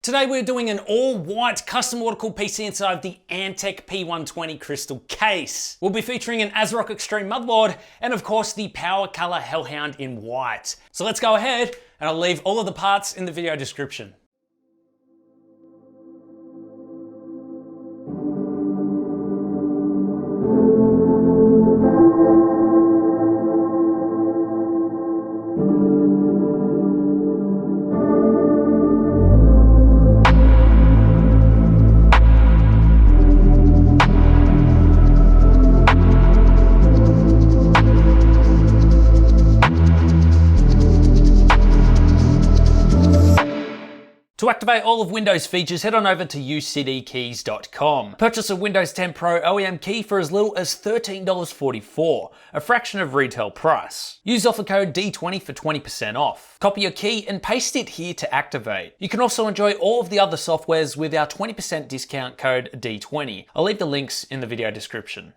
Today we're doing an all-white custom water-cooled PC inside of the Antec P120 crystal case. We'll be featuring an ASRock Extreme motherboard and of course the PowerColor HellHound in white. So let's go ahead and I'll leave all of the parts in the video description. To activate all of Windows features, head on over to ucdkeys.com. Purchase a Windows 10 Pro OEM key for as little as $13.44, a fraction of retail price. Use offer code D20 for 20% off. Copy your key and paste it here to activate. You can also enjoy all of the other softwares with our 20% discount code D20. I'll leave the links in the video description.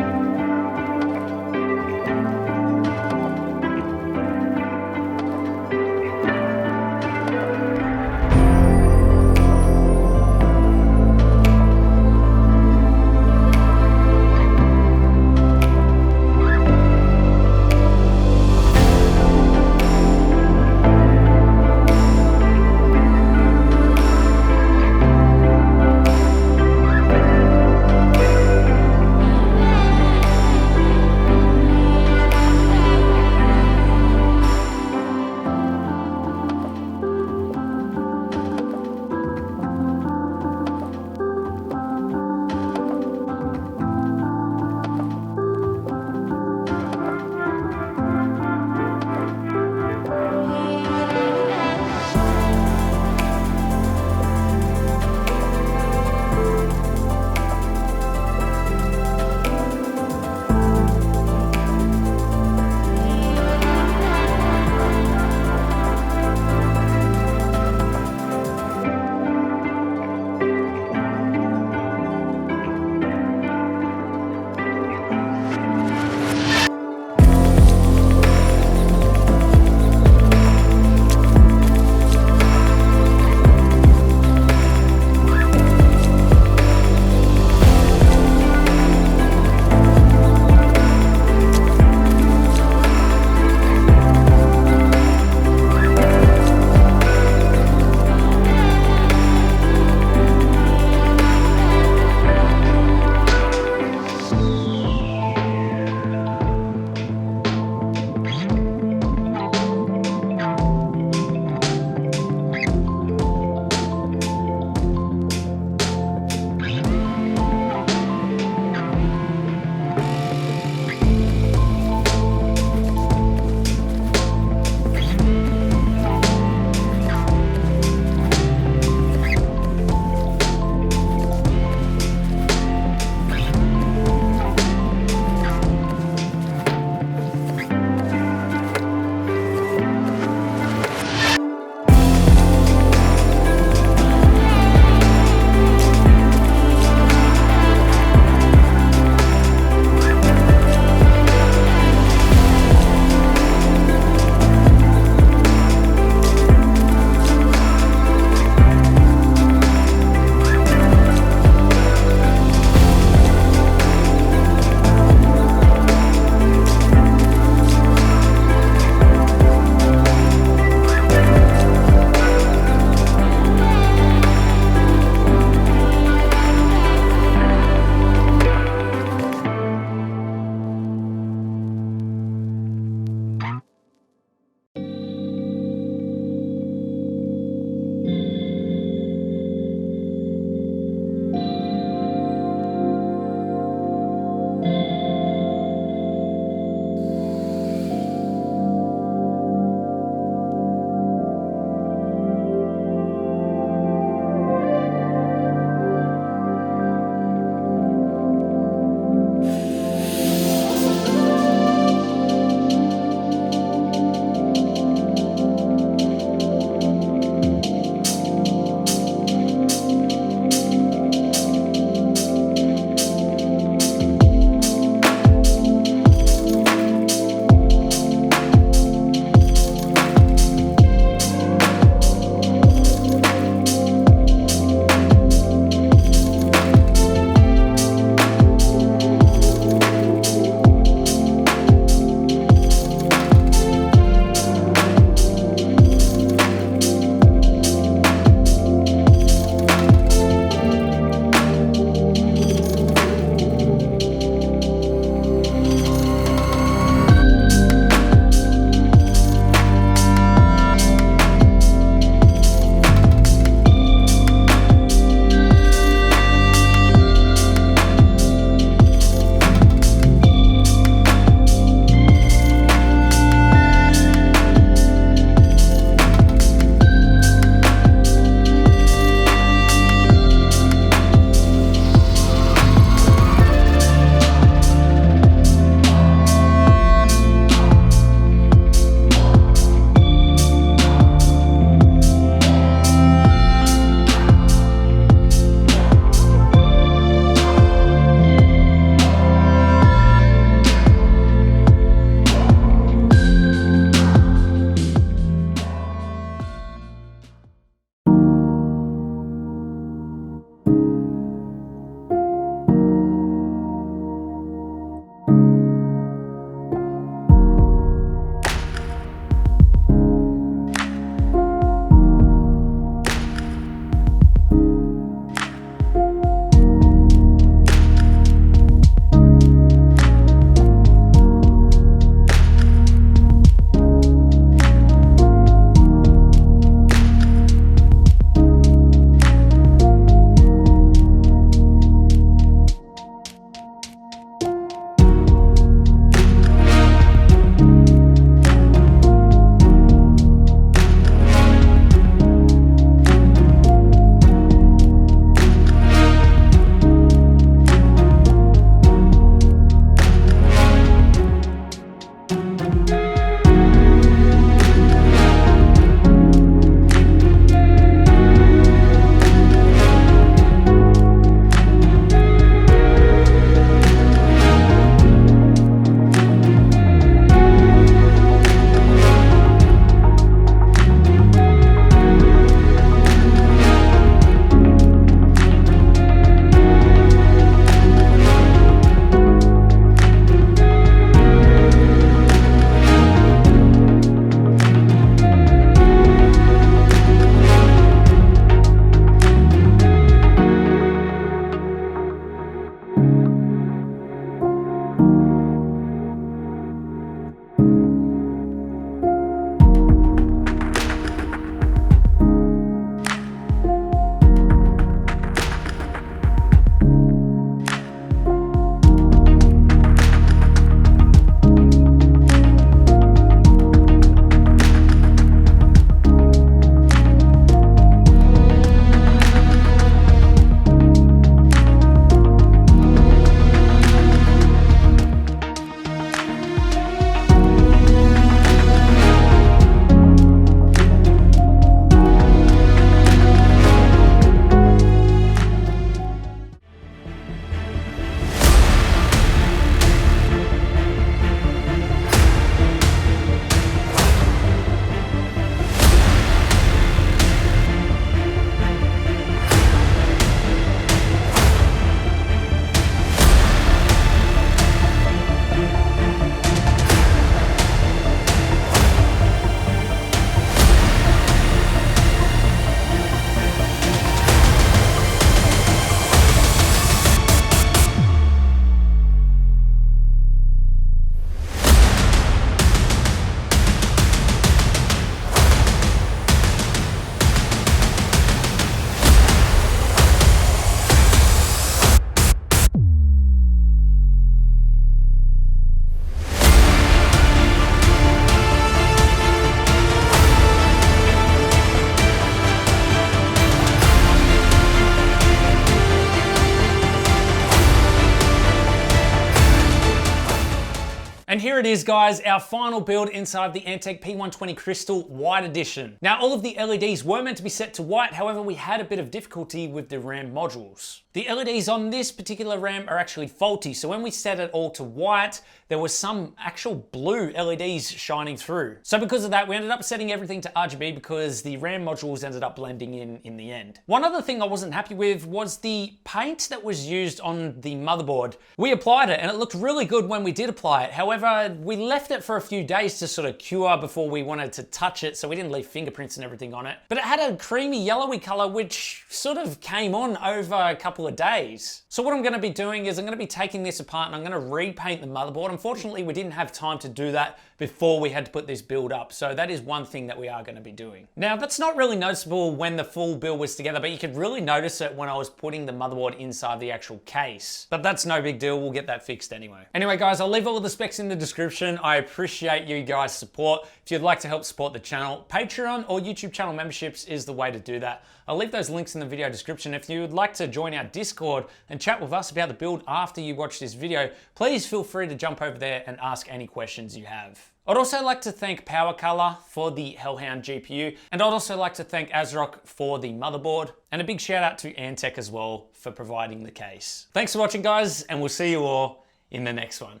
here it is, guys, our final build inside the Antec P120 Crystal White Edition. Now, all of the LEDs were meant to be set to white, however, we had a bit of difficulty with the RAM modules. The LEDs on this particular RAM are actually faulty, so when we set it all to white, there was some actual blue LEDs shining through. So because of that, we ended up setting everything to RGB because the RAM modules ended up blending in the end. One other thing I wasn't happy with was the paint that was used on the motherboard. We applied it and it looked really good when we did apply it. However, we left it for a few days to sort of cure before we wanted to touch it, so we didn't leave fingerprints and everything on it. But it had a creamy yellowy color which sort of came on over a couple of days. So what I'm going to be doing is I'm going to be taking this apart and I'm going to repaint the motherboard. Unfortunately, we didn't have time to do that before we had to put this build up. So that is one thing that we are going to be doing. Now, that's not really noticeable when the full build was together, but you could really notice it when I was putting the motherboard inside the actual case. But that's no big deal. We'll get that fixed anyway. Anyway, guys, I'll leave all of the specs in the description. I appreciate you guys' support. If you'd like to help support the channel, Patreon or YouTube channel memberships is the way to do that. I'll leave those links in the video description. If you would like to join our Discord and chat with us about the build after you watch this video, please feel free to jump over there and ask any questions you have. I'd also like to thank PowerColor for the HellHound GPU, and I'd also like to thank ASRock for the motherboard, and a big shout out to Antec as well for providing the case. Thanks for watching, guys, and we'll see you all in the next one.